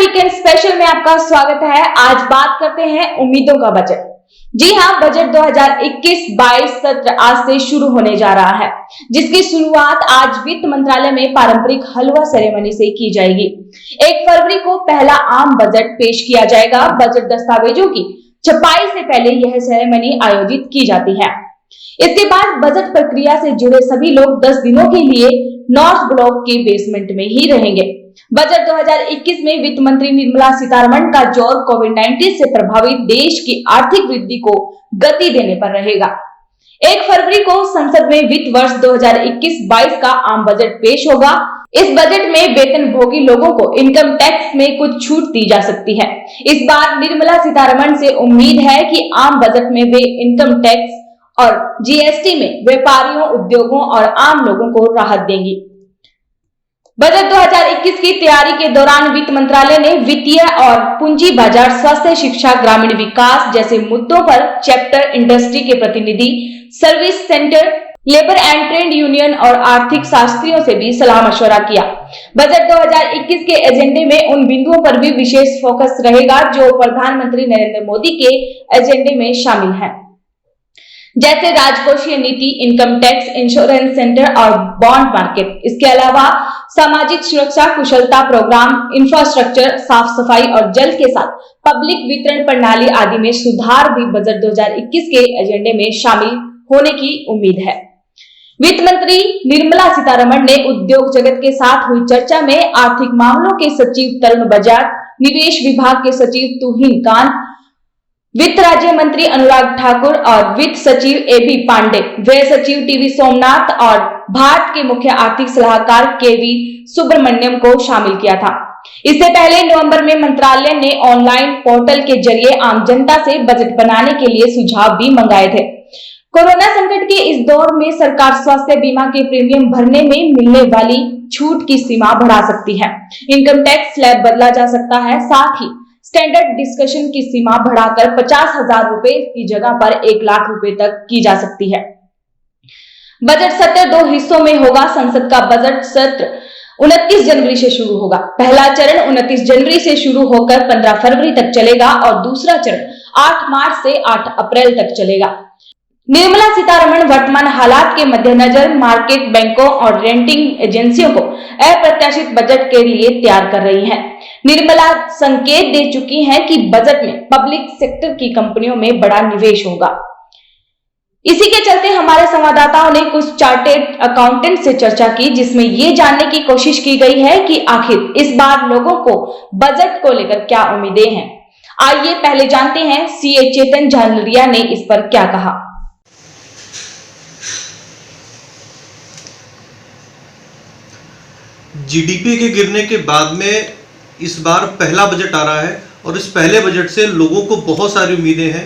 Weekend special में आपका स्वागत है। आज बात करते हैं उम्मीदों का बजट। जी हां, बजट 2021-22 सत्र आज से शुरू होने जा रहा है, जिसकी शुरुआत आज वित्त मंत्रालय में पारंपरिक हलवा सेरेमनी से की जाएगी। 1 फरवरी को पहला आम बजट पेश किया जाएगा। बजट दस्तावेजों की छपाई से पहले यह सेरेमनी आयोजित की जाती है। इसके बाद बजट प्रक्रिया से जुड़े सभी लोग 10 दिनों के लिए नॉर्थ ब्लॉक के बेसमेंट में ही रहेंगे। बजट 2021 में वित्त मंत्री निर्मला सीतारमण का जोर कोविड-19 से प्रभावित देश की आर्थिक वृद्धि को गति देने पर रहेगा। 1 फरवरी को संसद में वित्त वर्ष 2021-22 का आम बजट पेश होगा। इस बजट में वेतनभोगी लोगों को इनकम टैक्स में कुछ छूट दी जा सकती है। इस बार निर्मला सीतारमण से उम्मीद है कि आम बजट में वे इनकम टैक्स और जीएसटी में व्यापारियों, उद्योगों और आम लोगों को राहत देंगी। बजट 2021 की तैयारी के दौरान वित्त मंत्रालय ने वित्तीय और पूंजी बाजार, स्वास्थ्य, शिक्षा, ग्रामीण विकास जैसे मुद्दों पर चैप्टर इंडस्ट्री के प्रतिनिधि, service centre, labour and trade union और आर्थिक शास्त्रियों से भी सलाह मशवरा किया। बजट 2021 के एजेंडे में उन बिंदुओं पर भी विशेष फोकस रहेगा जो प्रधानमंत्री नरेंद्र मोदी के एजेंडे में शामिल हैं, जैसे राजकोषीय नीति, इनकम टैक्स, इंश्योरेंस सेंटर और बॉन्ड मार्केट। इसके अलावा सामाजिक सुरक्षा, कुशलता प्रोग्राम, इंफ्रास्ट्रक्चर, साफ सफाई और जल के साथ पब्लिक वितरण प्रणाली आदि में सुधार भी बजट 2021 के एजेंडे में शामिल होने की उम्मीद है। वित्त मंत्री निर्मला सीतारमण ने उद्योग जगत के साथ हुई चर्चा में आर्थिक मामलों के सचिव तरुण बजाज, निवेश विभाग के सचिव तुहिन कांत, वित्त राज्य मंत्री अनुराग ठाकुर और वित्त सचिव एबी पांडे, व्यय सचिव टीवी सोमनाथ और भारत के मुख्य आर्थिक सलाहकार केवी सुब्रमण्यम को शामिल किया था। इससे पहले नवंबर में मंत्रालय ने ऑनलाइन पोर्टल के जरिए आम जनता से बजट बनाने के लिए सुझाव भी मंगाए थे। कोरोना संकट के इस दौर में सरकार स्वास्थ्य बीमा के प्रीमियम भरने में मिलने वाली छूट की सीमा बढ़ा सकती है। इनकम टैक्स स्लैब बदला जा सकता है। साथ ही स्टैंडर्ड डिस्कशन की सीमा बढ़ाकर 50,000 रुपए की जगह पर 1 लाख रुपए तक की जा सकती है। बजट सत्र 2 हिस्सों में होगा। संसद का बजट सत्र 29 जनवरी से शुरू होगा। पहला चरण 29 जनवरी से शुरू होकर 15 फरवरी तक चलेगा और दूसरा चरण 8 मार्च से 8 अप्रैल तक चलेगा। निर्मला सीतारमण वर्तमान हालात के मद्देनजर मार्केट, बैंकों और रेटिंग एजेंसियों को अप्रत्याशित बजट के लिए तैयार कर रही हैं। निर्मला संकेत दे चुकी हैं कि बजट में पब्लिक सेक्टर की कंपनियों में बड़ा निवेश होगा। इसी के चलते हमारे संवाददाताओं ने कुछ चार्टेड अकाउंटेंट से चर्चा की, जिसमें ये जानने की कोशिश की गई है कि आखिर इस बार लोगों को बजट को लेकर क्या उम्मीदें हैं। आइए पहले जानते हैं सीए चेतन झालरिया ने इस पर क्या कहा। जीडीपी के गिरने के बाद में इस बार पहला बजट आ रहा है और इस पहले बजट से लोगों को बहुत सारी उम्मीदें हैं।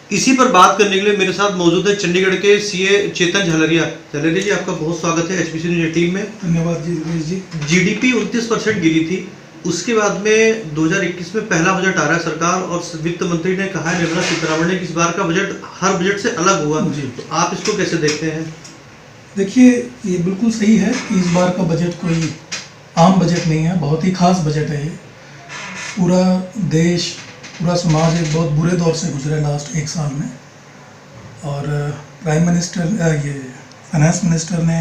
इसी पर बात करने के लिए मेरे साथ मौजूद है चंडीगढ़ के सीए चेतन झालरिया। झालरिया जी, आपका बहुत स्वागत है एचपीसी न्यूज़ टीम में। धन्यवाद जी। जीडीपी 29% गिरी थी, उसके बाद में 2021 में पहला बजट आ रहा है सरकार और वित्त मंत्री ने कहा है निर्मला सीतारमण ने कि इस बार का बजट हर बजट से अलग हुआ। तो आप इसको कैसे देखते हैं? देखिए, ये बिल्कुल सही है कि इस बार का बजट कोई आम बजट नहीं है, बहुत ही खास बजट है ये। पूरा देश, पूरा समाज एक बहुत बुरे दौर से गुजरा लास्ट 1 साल में और प्राइम मिनिस्टर, ये फाइनेंस मिनिस्टर ने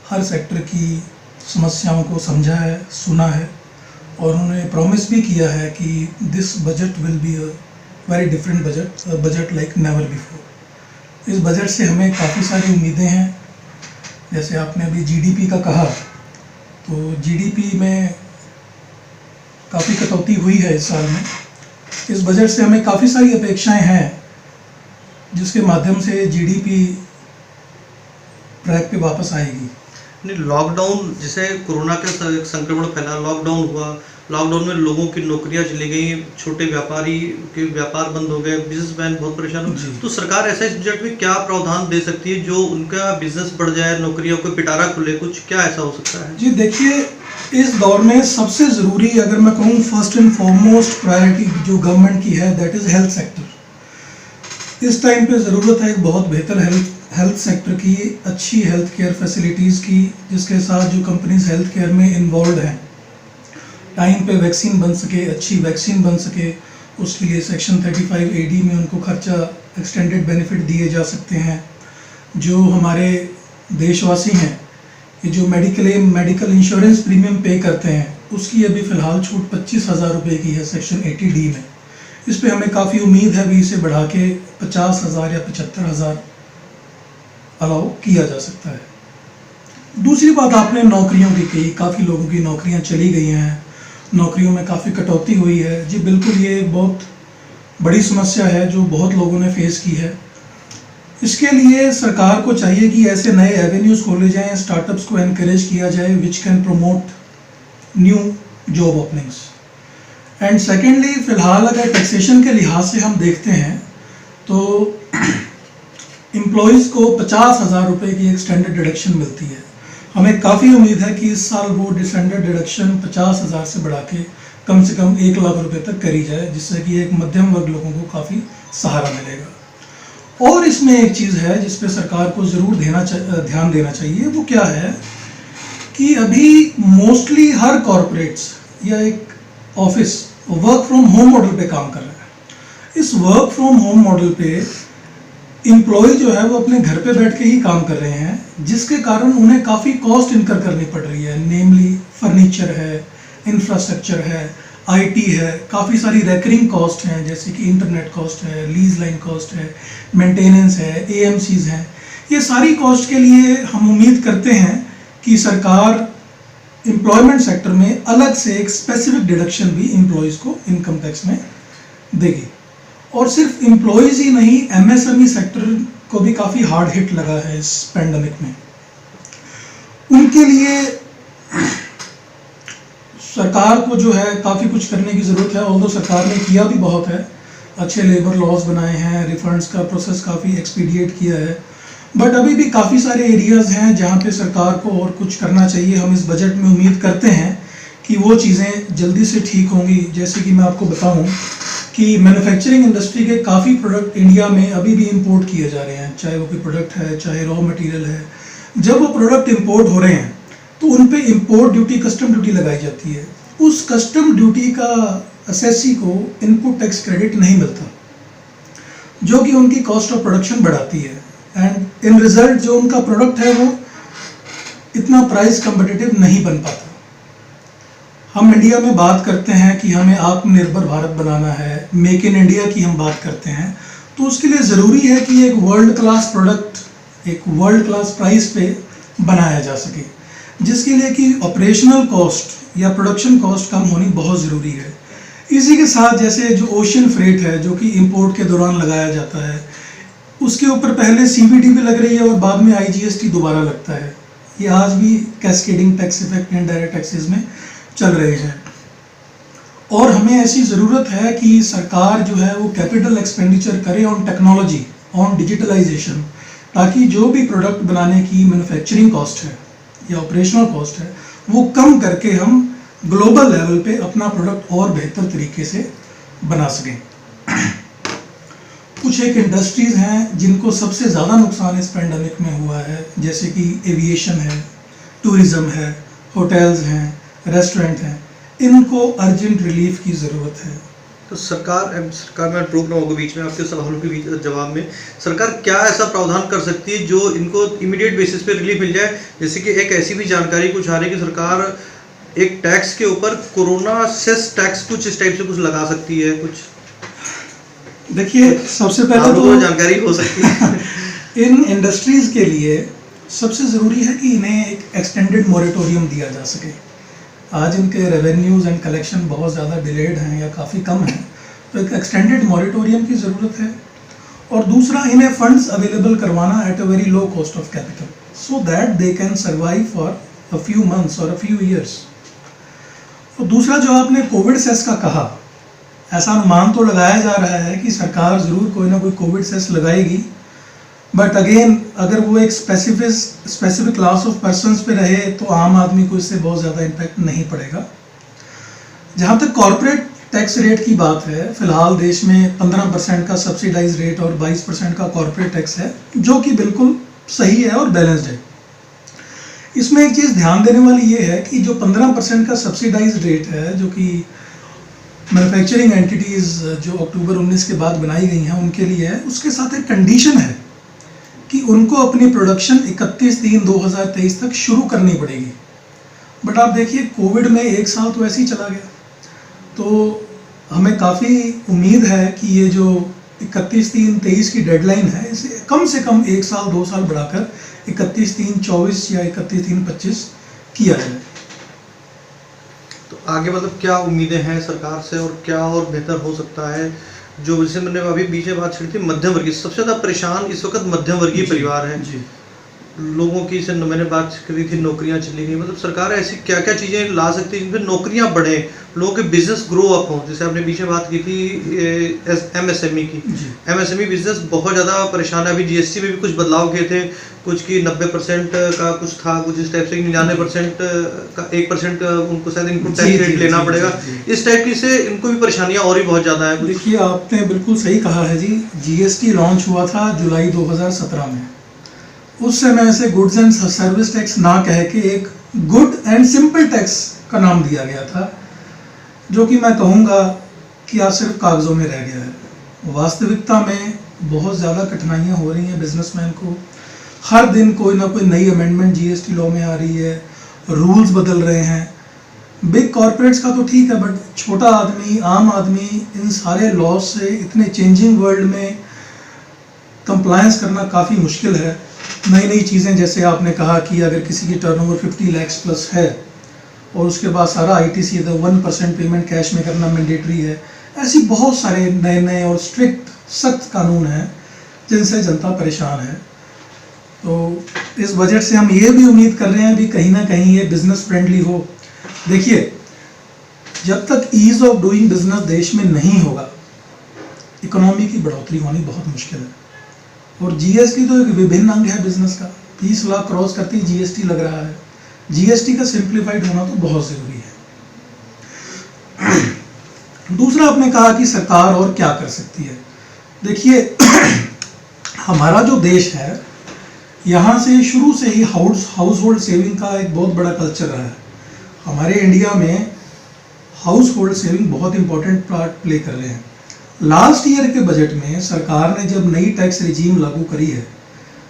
हर सेक्टर की समस्याओं को समझा है, सुना है और उन्होंने प्रॉमिस भी किया है कि this budget will be a very different budget, budget like never before. इस बजट से हमें काफ़ी सारी उम्मीदें हैं। जैसे आपने अभी जीडीपी का कहा, तो जीडीपी में काफ़ी कटौती हुई है इस साल में। इस बजट से हमें काफ़ी सारी अपेक्षाएं हैं जिसके माध्यम से जीडीपी ट्रैक पे वापस आएगी। लॉकडाउन, जैसे कोरोना का संक्रमण फैला, लॉकडाउन हुआ, लॉकडाउन में लोगों की नौकरियां चली गई, छोटे व्यापारी के व्यापार बंद हो गए, बिजनेसमैन बहुत परेशान हो। तो सरकार ऐसा इस बजट में क्या प्रावधान दे सकती है जो उनका बिजनेस बढ़ जाए, नौकरियों को पिटारा खुले, कुछ क्या ऐसा हो सकता है? जी देखिए, इस दौर में सबसे ज़रूरी, अगर मैं कहूँ फर्स्ट एंड फॉरमोस्ट प्रायोरिटी जो गवर्नमेंट की है, दैट इज़ हेल्थ सेक्टर। इस टाइम पे ज़रूरत है एक बहुत बेहतर हेल्थ सेक्टर की, अच्छी हेल्थ केयर फैसिलिटीज़ की, जिसके साथ जो कंपनीज हेल्थ केयर में इन्वॉल्व हैं टाइम पे वैक्सीन बन सके, अच्छी वैक्सीन बन सके, उसके लिए सेक्शन 35 AD में उनको खर्चा एक्सटेंडेड बेनिफिट दिए जा सकते हैं। जो हमारे देशवासी हैं ये जो मेडिकल इंश्योरेंस प्रीमियम पे करते हैं उसकी अभी फ़िलहाल छूट 25,000 रुपये की है सेक्शन 80D में। इस पे हमें काफ़ी उम्मीद है भी इसे बढ़ा के 50,000 या 75,000 अलाउ किया जा सकता है। दूसरी बात आपने नौकरियों की कही, काफ़ी लोगों की नौकरियां चली गई हैं, नौकरियों में काफ़ी कटौती हुई है। जी बिल्कुल, ये बहुत बड़ी समस्या है जो बहुत लोगों ने फेस की है। इसके लिए सरकार को चाहिए कि ऐसे नए एवेन्यूज़ खोले जाएं, स्टार्टअप्स को एनकरेज किया जाए which can promote new job openings. And secondly, फ़िलहाल अगर टैक्सेशन के लिहाज से हम देखते हैं तो एम्प्लॉयज़ को 50,000 रुपये की एक्सटेंडेड डिडक्शन मिलती है। हमें काफ़ी उम्मीद है कि इस साल वो एक्सटेंडेड डिडक्शन 50,000 से बढ़ा के कम से कम 1 लाख रुपए तक करी जाए, जिससे कि एक मध्यम वर्ग लोगों को काफ़ी सहारा मिलेगा। और इसमें एक चीज़ है जिस पे सरकार को ज़रूर ध्यान देना चाहिए, वो क्या है कि अभी मोस्टली हर कॉरपोरेट्स या एक office work from home model पे काम कर रहा है। इस वर्क फ्रॉम होम मॉडल पे एम्प्लॉय जो है वो अपने घर पे बैठ के ही काम कर रहे हैं, जिसके कारण उन्हें काफ़ी कॉस्ट इनकर करनी पड़ रही है। नेमली फर्नीचर है, इंफ्रास्ट्रक्चर है, IT है, काफ़ी सारी रेकरिंग कॉस्ट हैं जैसे कि इंटरनेट कॉस्ट है, लीज लाइन कॉस्ट है, मेंटेनेंस है, AMCs हैं। ये सारी कॉस्ट के लिए हम उम्मीद करते हैं कि सरकार एम्प्लॉयमेंट सेक्टर में अलग से एक स्पेसिफिक डिडक्शन भी एम्प्लॉयज़ को इनकम टैक्स में देगी। और सिर्फ एम्प्लॉयज़ ही नहीं, MSME सेक्टर को भी काफ़ी हार्ड हिट लगा है इस पैंडमिक में। उनके लिए सरकार को जो है काफ़ी कुछ करने की ज़रूरत है। ऑल्दो सरकार ने किया भी बहुत है, अच्छे लेबर लॉज बनाए हैं, रिफंड्स का प्रोसेस काफ़ी एक्सपीडिएट किया है, बट अभी भी काफ़ी सारे एरियाज़ हैं जहाँ पे सरकार को और कुछ करना चाहिए। हम इस बजट में उम्मीद करते हैं कि वो चीज़ें जल्दी से ठीक होंगी। जैसे कि मैं आपको बताऊं कि मैन्युफैक्चरिंग इंडस्ट्री के काफ़ी प्रोडक्ट इंडिया में अभी भी इंपोर्ट किए जा रहे हैं, चाहे वो कोई प्रोडक्ट है, चाहे रॉ मटेरियल है। जब वो प्रोडक्ट इंपोर्ट हो रहे हैं तो उन पे इंपोर्ट ड्यूटी, कस्टम ड्यूटी लगाई जाती है। उस कस्टम ड्यूटी का असेसी को इनपुट टैक्स क्रेडिट नहीं मिलता, जो कि उनकी कॉस्ट ऑफ प्रोडक्शन बढ़ाती है। एंड इन रिजल्ट जो उनका प्रोडक्ट है वो इतना प्राइस कम्पिटिटिव नहीं बन पाता। हम इंडिया में बात करते हैं कि हमें आत्मनिर्भर भारत बनाना है, मेक इन इंडिया की हम बात करते हैं, तो उसके लिए ज़रूरी है कि एक वर्ल्ड क्लास प्रोडक्ट एक वर्ल्ड क्लास प्राइस पे बनाया जा सके, जिसके लिए कि ऑपरेशनल कॉस्ट या प्रोडक्शन कॉस्ट कम होनी बहुत ज़रूरी है। इसी के साथ जैसे जो ओशन फ्रेट है जो कि इंपोर्ट के दौरान लगाया जाता है, उसके ऊपर पहले CVT भी लग रही है और बाद में IGST दोबारा लगता है। ये आज भी cascading tax effect indirect taxes में चल रहे हैं। और हमें ऐसी ज़रूरत है कि सरकार जो है वो कैपिटल एक्सपेंडिचर करे ऑन टेक्नोलॉजी, ऑन डिजिटलाइजेशन, ताकि जो भी प्रोडक्ट बनाने की मैन्युफैक्चरिंग कॉस्ट है या ऑपरेशनल कॉस्ट है वो कम करके हम ग्लोबल लेवल पे अपना प्रोडक्ट और बेहतर तरीके से बना सकें। कुछ एक इंडस्ट्रीज़ हैं जिनको सबसे ज़्यादा नुकसान इस पैंडमिक में हुआ है, जैसे कि एविएशन है, टूरिज़्म है, होटल्स हैं, रेस्टोरेंट हैं। इनको अर्जेंट रिलीफ की ज़रूरत है। तो सरकार मैं रोक रहा हूँ बीच में आपके सवालों के बीच जवाब में, सरकार क्या ऐसा प्रावधान कर सकती है जो इनको इमीडिएट बेसिस पे रिलीफ मिल जाए? जैसे कि एक ऐसी भी जानकारी कुछ आ रही है कि सरकार एक टैक्स के ऊपर कोरोना सेस टैक्स कुछ इस टाइप से कुछ लगा सकती है। कुछ देखिए, सबसे पहले तो जानकारी हो सकती है इन इंडस्ट्रीज़ के लिए सबसे ज़रूरी है कि इन्हें एक एक्सटेंडेड मॉरेटोरियम दिया जा सके। आज इनके रेवेन्यूज़ एंड कलेक्शन बहुत ज़्यादा डिलेड हैं या काफ़ी कम हैं, तो एक एक्सटेंडेड मॉरेटोरियम की ज़रूरत है। और दूसरा, इन्हें फंड्स अवेलेबल करवाना at a very low cost of capital, so that they can survive for a few months और अ फ्यू ईयर्स। और दूसरा, जो आपने कोविड सेस का कहा, ऐसा अनुमान तो लगाया जा रहा है कि सरकार ज़रूर कोई ना कोई कोविड सेस लगाएगी, बट अगेन अगर वो एक स्पेसिफिक क्लास ऑफ पर्सनस पे रहे तो आम आदमी को इससे बहुत ज़्यादा इम्पैक्ट नहीं पड़ेगा। जहाँ तक कॉरपोरेट टैक्स रेट की बात है, फ़िलहाल देश में 15% का सब्सिडाइज रेट और 22% का कॉरपोरेट टैक्स है, जो कि बिल्कुल सही है और बैलेंस्ड है। इसमें एक चीज़ ध्यान देने वाली ये है कि जो 15% का सब्सिडाइज्ड रेट है, जो कि मैन्युफैक्चरिंग एंटिटीज़ जो अक्टूबर 19 के बाद बनाई गई हैं उनके लिए है, उसके साथ एक कंडीशन है कि उनको अपनी प्रोडक्शन 31/3/2023 तक शुरू करनी पड़ेगी। बट आप देखिए कोविड में 1 साल तो ऐसे ही चला गया, तो हमें काफ़ी उम्मीद है कि ये जो 31/3/23 की डेडलाइन है इसे कम से कम 1 साल 2 साल बढ़ाकर 31/3/24 या 31/3/25 किया जाए। तो आगे मतलब क्या उम्मीदें हैं सरकार से और क्या और बेहतर हो सकता है? जो जैसे मैंने अभी बीच में बात छेड़ी थी, मध्यम वर्गीय सबसे ज़्यादा परेशान इस वक्त मध्यम वर्गीय परिवार है जी। लोगों की। से मैंने बात करी थी, नौकरियां चली गई, मतलब सरकार ऐसी क्या क्या चीज़ें ला सकती है जिनपे नौकरियां बढ़े, लोगों के बिजनेस ग्रो अप हो। जैसे आपने बीच में बात की थी MSME की, MSME बिजनेस बहुत ज़्यादा परेशान है। अभी GST में भी कुछ बदलाव किए थे, कुछ की 90% का कुछ था, कुछ इस टाइप से 99% का 1% उनको शायद इनको टैक्स रेट लेना पड़ेगा। इस टाइप की से इनको भी परेशानियां और भी बहुत ज़्यादा है। देखिए आपने बिल्कुल सही कहा है जी। GST लॉन्च हुआ था जुलाई 2017 में। उस समय से गुड्स एंड सर्विस टैक्स ना कह के एक गुड एंड सिंपल टैक्स का नाम दिया गया था, जो कि मैं कहूँगा कि आज सिर्फ कागज़ों में रह गया है। वास्तविकता में बहुत ज़्यादा कठिनाइयाँ हो रही हैं बिजनेसमैन को। हर दिन कोई ना कोई नई अमेंडमेंट GST लॉ में आ रही है, रूल्स बदल रहे हैं। बिग कॉरपोरेट्स का तो ठीक है, बट छोटा आदमी, आम आदमी इन सारे लॉज से इतने चेंजिंग वर्ल्ड में कंप्लायंस करना काफ़ी मुश्किल है। नई नई चीज़ें, जैसे आपने कहा कि अगर किसी की टर्नओवर 50 लाख प्लस है और उसके बाद सारा ITC 1% पेमेंट कैश में करना मैंडेटरी है, ऐसी बहुत सारे नए नए और स्ट्रिक्ट सख्त कानून हैं जिनसे जनता परेशान है। तो इस बजट से हम ये भी उम्मीद कर रहे हैं भी कहीं ना कहीं ये बिजनेस फ्रेंडली हो। देखिए, जब तक ईज ऑफ डूइंग बिजनेस देश में नहीं होगा, इकोनॉमी की बढ़ोतरी होनी बहुत मुश्किल है। और GST तो एक विभिन्न अंग है बिजनेस का। 30 लाख क्रॉस करती GST लग रहा है। GST का सिंप्लीफाइड होना तो बहुत ज़रूरी है। दूसरा, आपने कहा कि सरकार और क्या कर सकती है। देखिए हमारा जो देश है, यहाँ से शुरू से ही हाउस होल्ड सेविंग का एक बहुत बड़ा कल्चर रहा है। हमारे इंडिया में हाउस होल्ड सेविंग बहुत इंपॉर्टेंट पार्ट प्ले कर रहे हैं। लास्ट ईयर के बजट में सरकार ने जब नई टैक्स रिजीम लागू करी है,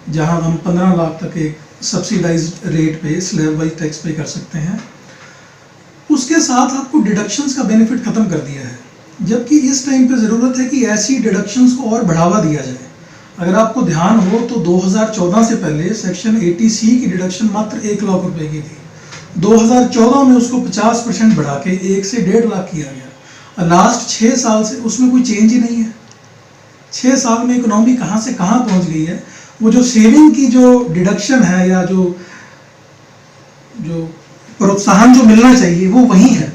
जहां हम 15 लाख तक एक सब्सिडाइज्ड रेट पे स्लैब वाइज टैक्स पे कर सकते हैं, उसके साथ आपको डिडक्शंस का बेनिफिट खत्म कर दिया है। जबकि इस टाइम पे ज़रूरत है कि ऐसी डिडक्शंस को और बढ़ावा दिया जाए। अगर आपको ध्यान हो तो 2014 से पहले सेक्शन 80C की डिडक्शन मात्र 1 लाख रुपए की थी। 2014 में उसको 50% बढ़ा के 1 से 1.5 लाख किया गया। लास्ट 6 साल से उसमें कोई चेंज ही नहीं है। 6 साल में इकोनॉमी कहाँ से कहाँ पहुँच गई है। वो जो सेविंग की जो डिडक्शन है या जो प्रोत्साहन जो मिलना चाहिए वो वही है।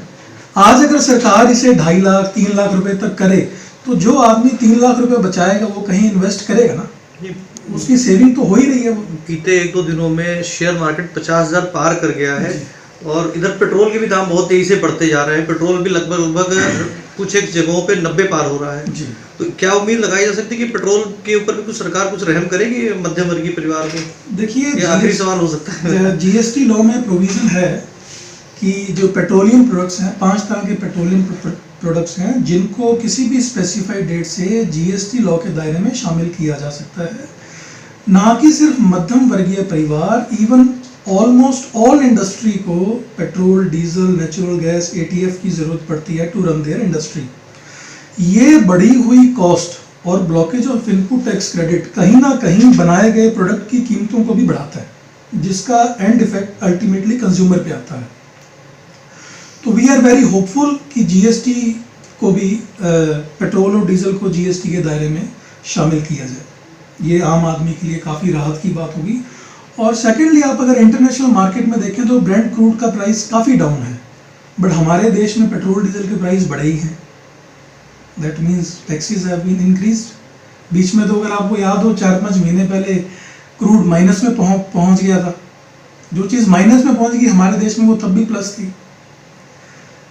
आज अगर सरकार इसे 2.5 लाख 3 लाख रुपए तक करे तो जो आदमी 3 लाख रुपए बचाएगा वो कहीं इन्वेस्ट करेगा ना, उसकी सेविंग तो हो ही रही है। वो बीते 1-2 दिनों में शेयर मार्केट 50,000 पार कर गया है और इधर पेट्रोल के भी दाम बहुत तेजी से बढ़ते जा रहे हैं। पेट्रोल भी लगभग कुछ एक जगहों पे 90 पार हो रहा है जी। तो क्या उम्मीद लगाई जा सकती है कि पेट्रोल के ऊपर भी कुछ सरकार कुछ रहम करेगी मध्यम वर्गीय परिवार को? देखिए, आखिरी सवाल हो सकता है। GST लॉ में प्रोविजन है कि जो पेट्रोलियम प्रोडक्ट्स हैं, 5 तरह के पेट्रोलियम प्रोडक्ट्स हैं जिनको किसी भी स्पेसिफाइड डेट से GST लॉ के दायरे में शामिल किया जा सकता है। ना कि सिर्फ मध्यम वर्गीय परिवार, इवन ऑलमोस्ट ऑल इंडस्ट्री को petrol, diesel, natural gas, ATF की ज़रूरत पड़ती है टू रन देयर इंडस्ट्री। ये बढ़ी हुई कॉस्ट और blockage of input tax credit कहीं ना कहीं बनाए गए प्रोडक्ट की कीमतों को भी बढ़ाता है, जिसका एंड इफेक्ट अल्टीमेटली कंज्यूमर पे आता है। तो वी आर वेरी होपफुल कि GST को भी पेट्रोल और डीजल को GST के दायरे में शामिल किया जाए। ये आम आदमी के लिए काफ़ी राहत की बात होगी। और सेकेंडली, आप अगर इंटरनेशनल मार्केट में देखें तो ब्रेंट क्रूड का प्राइस काफ़ी डाउन है, बट हमारे देश में पेट्रोल डीजल के प्राइस बढ़े ही हैं। That means taxes have been increased. बीच में तो अगर आपको याद हो 4-5 महीने पहले क्रूड माइनस में पहुंच गया था। जो चीज़ माइनस में पहुंच गई हमारे देश में वो तब भी प्लस थी।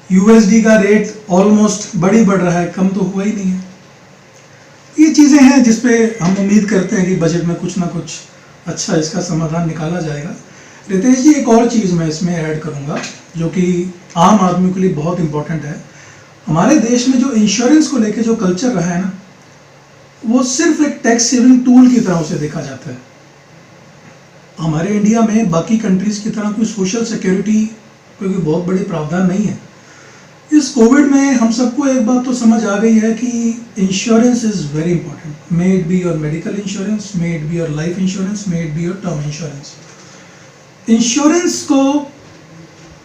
USD का रेट ऑलमोस्ट बढ़ रहा है, कम तो हुआ ही नहीं है। ये चीज़ें हैं जिस पे हम उम्मीद करते हैं कि बजट में कुछ ना कुछ अच्छा इसका समाधान निकाला जाएगा। रितेश जी, एक और चीज़ मैं इसमें ऐड करूंगा जो कि आम आदमी के लिए बहुत इंपॉर्टेंट है। हमारे देश में जो इंश्योरेंस को लेके जो कल्चर रहा है ना, वो सिर्फ एक टैक्स सेविंग टूल की तरह उसे देखा जाता है। हमारे इंडिया में बाकी कंट्रीज की तरह कोई सोशल सिक्योरिटी कोई बहुत बड़ी प्रावधान नहीं है। इस कोविड में हम सबको एक बात तो समझ आ गई है कि insurance is very important. May it be your medical insurance, may it be your life insurance, may it be your term insurance. Insurance को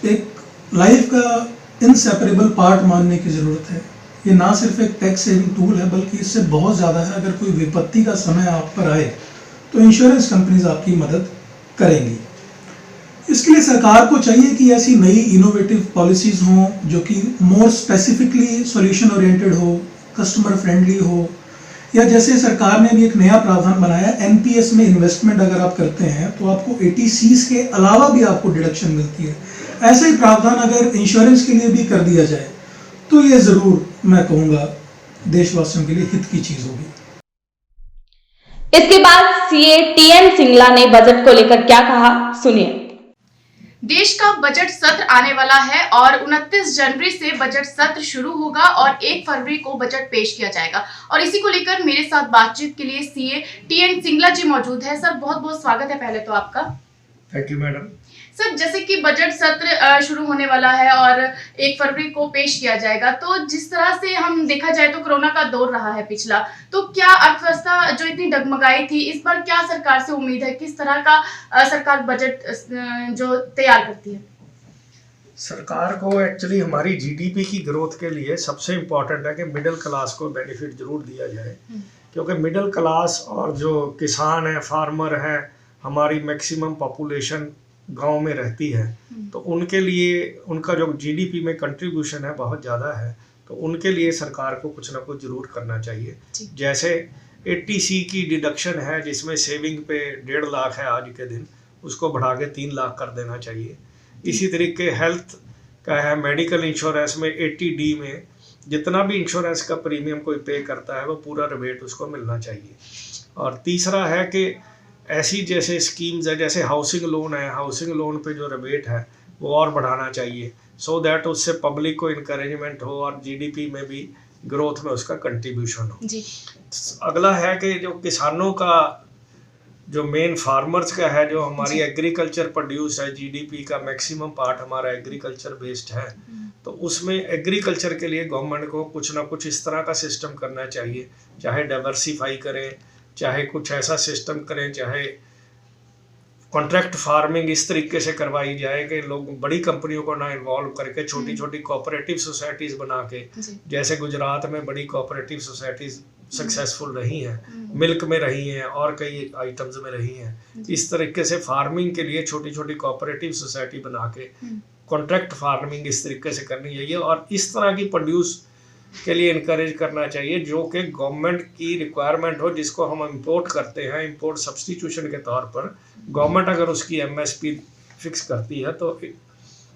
एक लाइफ का इनसेपरेबल पार्ट मानने की ज़रूरत है। ये ना सिर्फ एक टैक्स सेविंग टूल है बल्कि इससे बहुत ज़्यादा है। अगर कोई विपत्ति का समय आप पर आए तो इंश्योरेंस कंपनीज आपकी मदद करेंगी। इसके लिए सरकार को चाहिए कि ऐसी नई इनोवेटिव पॉलिसीज़ हों जो कि मोर स्पेसिफिकली सॉल्यूशन ओरिएंटेड हो, कस्टमर फ्रेंडली हो, या जैसे सरकार ने भी एक नया प्रावधान बनाया, एनपीएस में इन्वेस्टमेंट अगर आप करते हैं तो आपको 80Cs के अलावा भी आपको डिडक्शन मिलती है। ऐसा ही प्रावधान अगर इंश्योरेंस के लिए भी कर दिया जाए तो ये ज़रूर मैं कहूँगा देशवासियों के लिए हित की चीज़ होगी। इसके बाद सीए टीएन सिंगला ने बजट को लेकर क्या कहा, सुनिए। देश का बजट सत्र आने वाला है और 29 जनवरी से बजट सत्र शुरू होगा और 1 फरवरी को बजट पेश किया जाएगा। और इसी को लेकर मेरे साथ बातचीत के लिए सीए टीएन सिंगला जी मौजूद है। सर, बहुत बहुत स्वागत है पहले तो आपका। Thank you madam. सर, जैसे कि बजट सत्र शुरू होने वाला है और 1 फरवरी को पेश किया जाएगा, तो जिस तरह से हम देखा जाए तो कोरोना का दौर रहा है पिछला, तो क्या अर्थव्यवस्था जो इतनी डगमगाई थी, इस बार क्या सरकार से उम्मीद है? किस तरह का सरकार बजट जो तैयार करती है? सरकार को एक्चुअली हमारी जीडीपी की ग्रोथ के लिए सबसे इम्पोर्टेंट है कि मिडिल क्लास को बेनिफिट जरूर दिया जाए, क्योंकि मिडिल क्लास और जो किसान है, फार्मर है, हमारी मैक्सिमम पॉपुलेशन गांव में रहती है, तो उनके लिए उनका जो जीडीपी में कंट्रीब्यूशन है बहुत ज़्यादा है, तो उनके लिए सरकार को कुछ ना कुछ ज़रूर करना चाहिए। जैसे 80C की डिडक्शन है जिसमें सेविंग पे 1.5 लाख है आज के दिन, उसको बढ़ा के 3 लाख कर देना चाहिए। इसी तरीके हेल्थ का है, मेडिकल इंश्योरेंस में 80D में जितना भी इंश्योरेंस का प्रीमियम कोई पे करता है वो पूरा रिबेट उसको मिलना चाहिए। और तीसरा है कि ऐसी जैसे स्कीम्स है, जैसे हाउसिंग लोन है, हाउसिंग लोन पे जो रिबेट है वो और बढ़ाना चाहिए, सो दैट उससे पब्लिक को इनकरेजमेंट हो और जीडीपी में भी ग्रोथ में उसका कंट्रीब्यूशन हो जी। अगला है कि जो किसानों का जो मेन फार्मर्स का है, जो हमारी एग्रीकल्चर प्रोड्यूस है, जीडीपी का मैक्सिमम पार्ट हमारा एग्रीकल्चर बेस्ड है, तो उसमें एग्रीकल्चर के लिए गवर्नमेंट को कुछ ना कुछ इस तरह का सिस्टम करना चाहिए, चाहे डाइवर्सिफाई करें, चाहे कुछ ऐसा सिस्टम करें, चाहे कॉन्ट्रैक्ट फार्मिंग इस तरीके से करवाई जाए कि लोग बड़ी कंपनियों को ना इन्वॉल्व करके छोटी छोटी कोऑपरेटिव सोसाइटीज़ बना के, जैसे गुजरात में बड़ी कोऑपरेटिव सोसाइटीज़ सक्सेसफुल रही हैं, मिल्क में रही हैं और कई आइटम्स में रही हैं। इस तरीके से फार्मिंग के लिए छोटी छोटी कोऑपरेटिव सोसाइटी बना के कॉन्ट्रैक्ट फार्मिंग इस तरीके से करनी चाहिए और इस तरह की प्रोड्यूस के लिए इनकरेज करना चाहिए जो कि गवर्नमेंट की रिक्वायरमेंट हो, जिसको हम इंपोर्ट करते हैं, इंपोर्ट सब्स्टिट्यूशन के तौर पर गवर्नमेंट अगर उसकी एमएसपी फिक्स करती है तो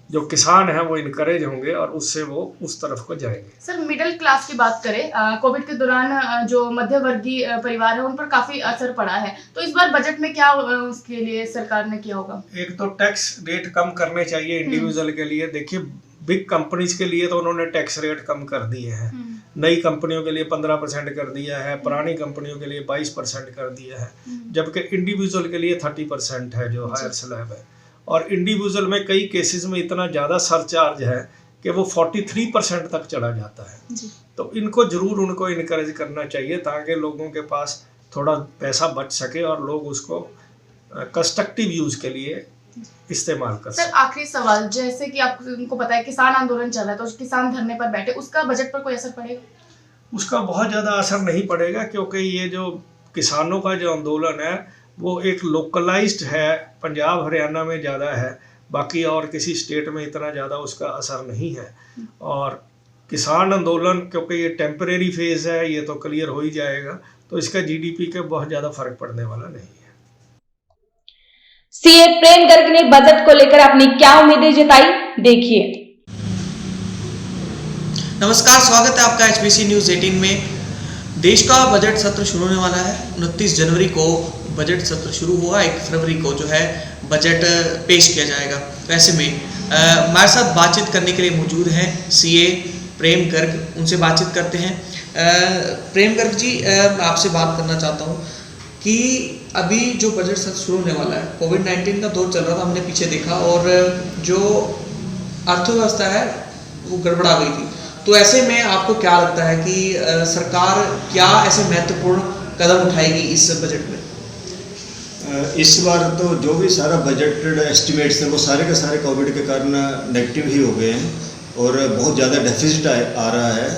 जो किसान हैं वो इनकरेज होंगे और उससे वो उस तरफ को जाएंगे। सर, मिडिल क्लास की बात करें, कोविड के दौरान जो मध्यवर्गीय परिवार है उन पर काफी असर पड़ा है, तो इस बार बजट में क्या उसके लिए सरकार ने किया होगा? एक तो टैक्स रेट कम करने चाहिए इंडिविजुअल के लिए। देखिए, बिग कंपनीज के लिए तो उन्होंने टैक्स रेट कम कर दिए हैं, नई कंपनियों के लिए 15% कर दिया है, पुरानी कंपनियों के लिए 22% कर दिया है, जबकि इंडिविजुअल के लिए 30% है जो हायर स्लैब है। और इंडिविजुअल में कई केसेस में इतना ज़्यादा सरचार्ज है कि वो 43% तक चला जाता है। तो इनको जरूर उनको इनकरेज करना चाहिए ताकि लोगों के पास थोड़ा पैसा बच सके और लोग उसको कंस्ट्रक्टिव यूज़ के लिए इस्तेमाल कर सकें। सर, आखिरी सवाल, जैसे कि आपको पता है किसान आंदोलन चल रहा है, तो किसान धरने पर बैठे, उसका बजट पर कोई असर पड़ेगा? उसका बहुत ज़्यादा असर नहीं पड़ेगा, क्योंकि ये जो किसानों का जो आंदोलन है वो एक लोकलाइज्ड है, पंजाब हरियाणा में ज़्यादा है, बाकी और किसी स्टेट में इतना ज़्यादा उसका असर नहीं है। और किसान आंदोलन क्योंकि ये टेम्परेरी फेज़ है, ये तो क्लियर हो ही जाएगा, तो इसका जीडीपी के बहुत ज़्यादा फर्क पड़ने वाला नहीं है। सीए प्रेम गर्ग ने बजट को लेकर अपनी क्या उम्मीदें जताई, देखिए। नमस्कार, स्वागत है आपका एचबीसी न्यूज 18 में। देश का बजट सत्र शुरू होने वाला है। 29 जनवरी को बजट सत्र शुरू हुआ, 1 फरवरी को जो है बजट पेश किया जाएगा। तो ऐसे में हमारे साथ बातचीत करने के लिए मौजूद हैं सीए प्रेम गर्ग, उनसे बातचीत करते हैं। प्रेम गर्ग जी, मैं आपसे बात करना चाहता हूँ कि अभी जो बजट सत्र शुरू होने वाला है, कोविड-19 का दौर चल रहा था, हमने पीछे देखा, और जो अर्थव्यवस्था है वो गड़बड़ा गई थी। तो ऐसे में आपको क्या लगता है कि सरकार क्या ऐसे महत्वपूर्ण कदम उठाएगी इस बजट में? इस बार तो जो भी सारा बजटेड एस्टिमेट्स हैं वो सारे के सारे कोविड के कारण नेगेटिव ही हो गए हैं और बहुत ज़्यादा डेफिसिट आ रहा है।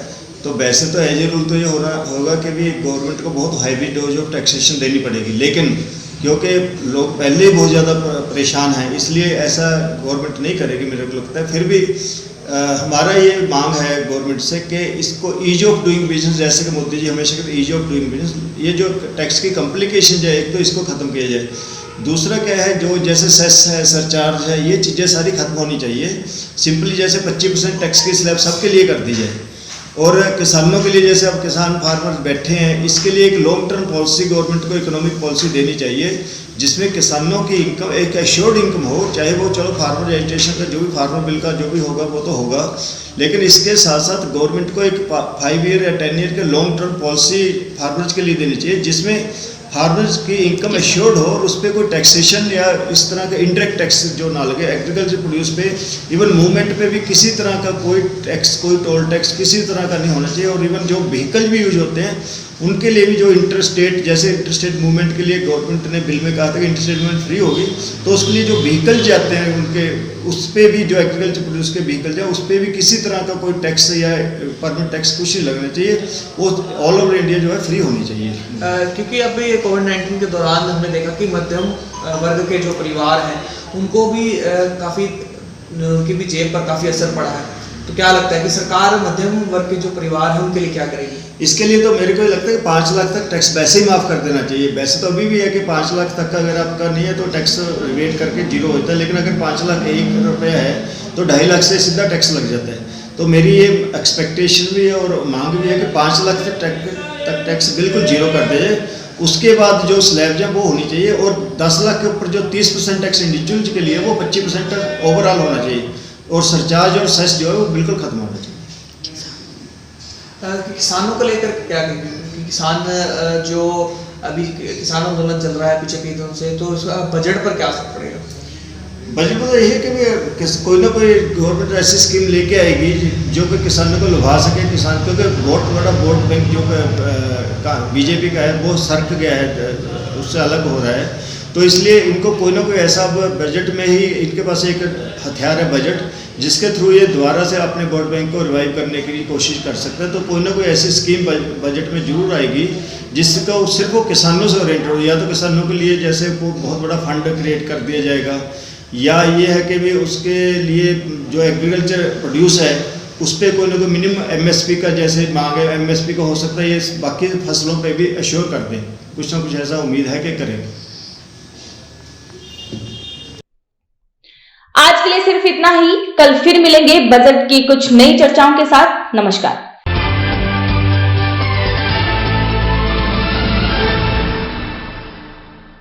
तो वैसे तो एज ए रूल तो ये होगा कि भी गवर्नमेंट को बहुत हैवी डोज ऑफ टैक्सेशन देनी पड़ेगी, लेकिन क्योंकि लोग पहले ही बहुत ज़्यादा परेशान हैं, इसलिए ऐसा गवर्नमेंट नहीं करेगी मेरे को लगता है। फिर भी हमारा ये मांग है गवर्नमेंट से कि इसको ईज ऑफ डूइंग बिजनेस, जैसे कि मोदी जी हमेशा कहते हैं ईज ऑफ डूइंग बिजनेस, ये जो टैक्स की कॉम्प्लिकेशन है एक तो इसको ख़त्म किया जाए। दूसरा क्या है, जो जैसे सेस है, सरचार्ज है, ये चीज़ें सारी खत्म होनी चाहिए। सिंपली जैसे 25% टैक्स की स्लैब सबके लिए कर दी जाए, और किसानों के लिए जैसे अब किसान फार्मर्स बैठे हैं, इसके लिए एक लॉन्ग टर्म पॉलिसी गवर्नमेंट को इकोनॉमिक पॉलिसी देनी चाहिए जिसमें किसानों की इनकम एक एश्योर्ड इनकम हो। चाहे वो चलो फार्मर रजिस्ट्रेशन का जो भी फार्मर बिल का जो भी होगा वो तो होगा, लेकिन इसके साथ साथ गवर्नमेंट को एक 5 ईयर या 10 ईयर के लॉन्ग टर्म पॉलिसी फार्मर्स के लिए देनी चाहिए जिसमें फार्मर्स की इनकम एश्योर्ड हो और उस पर कोई टैक्सेशन या इस तरह का इंडायरेक्ट टैक्स जो ना लगे। एग्रीकल्चर प्रोड्यूस पे, इवन मूवमेंट पे भी किसी तरह का कोई टैक्स, कोई टोल टैक्स किसी तरह का नहीं होना चाहिए। और इवन जो व्हीकल भी यूज होते हैं उनके लिए भी जो इंटरस्टेट, जैसे इंटरस्टेट मूवमेंट के लिए गवर्नमेंट ने बिल में कहा था कि इंटरस्टेट मूवमेंट फ्री होगी, तो उसके लिए जो व्हीकल जाते हैं उनके, उस पर भी जो एग्रीकल्चर प्रोड्यूस के व्हीकल जाए उस पर भी किसी तरह का कोई टैक्स या परमिट टैक्स कुछ नहीं लगना चाहिए, वो ऑल ओवर इंडिया जो है फ्री होनी चाहिए। क्योंकि अभी कोविड-19 के दौरान हमने देखा कि मध्यम वर्ग के जो परिवार हैं उनको भी काफ़ी, उनकी भी जेब पर काफ़ी असर पड़ा है। तो क्या लगता है कि सरकार मध्यम वर्ग के जो परिवार हैं उनके लिए क्या करेगी? इसके लिए तो मेरे को लगता है कि 5 लाख तक टैक्स वैसे ही माफ़ कर देना चाहिए। वैसे तो अभी भी है कि 5 लाख तक का अगर आपका नहीं है तो टैक्स वेट करके जीरो होता है, लेकिन अगर 5 लाख 1 रुपया है तो 2.5 लाख से सीधा टैक्स लग जाता है। तो मेरी ये एक्सपेक्टेशन भी है और मांग भी है कि 5 लाख तक टैक्स बिल्कुल जीरो कर दिया जाए। उसके बाद जो स्लैब है वो होनी चाहिए, और 10 लाख के ऊपर जो 30% टैक्स इंडिविजुअल्स के लिए वो 25% ओवरऑल होना चाहिए, और सरचार्ज और सेस जो है वो बिल्कुल खत्म होना चाहिए। किसानों को लेकर क्या कहेंगे? क्योंकि किसान जो अभी किसान आंदोलन चल रहा है पीछे कई दिनों से, तो उसका बजट पर क्या असर पड़ेगा? बजट में तो यही है कि कोई ना कोई गवर्नमेंट ऐसी स्कीम लेके आएगी जो कि किसानों को लुभा सके। किसान, क्योंकि बहुत बड़ा वोट बैंक जो बीजेपी का है वो सरक गया है, उससे अलग हो रहा है, तो इसलिए इनको कोई ना कोई ऐसा बजट में ही, इनके पास एक हथियार है बजट, जिसके थ्रू ये दोबारा से अपने वोट बैंक को रिवाइव करने की कोशिश कर सकते हैं। तो कोई ना कोई ऐसी स्कीम बजट में जरूर आएगी जिसका सिर्फ वो किसानों से ओरिएंटेड हो। या तो किसानों के लिए जैसे वो बहुत बड़ा फंड क्रिएट कर दिया जाएगा, या ये है कि भी उसके लिए जो एग्रीकल्चर प्रोड्यूस है उस पर कोई ना कोई मिनिमम MSP का जैसे मांग है, MSP का हो सकता है ये बाकी फसलों पे भी एश्योर कर दें। कुछ ना कुछ ऐसा उम्मीद है कि करेंगे। आज के लिए सिर्फ इतना ही। कल फिर मिलेंगे बजट की कुछ नई चर्चाओं के साथ। नमस्कार।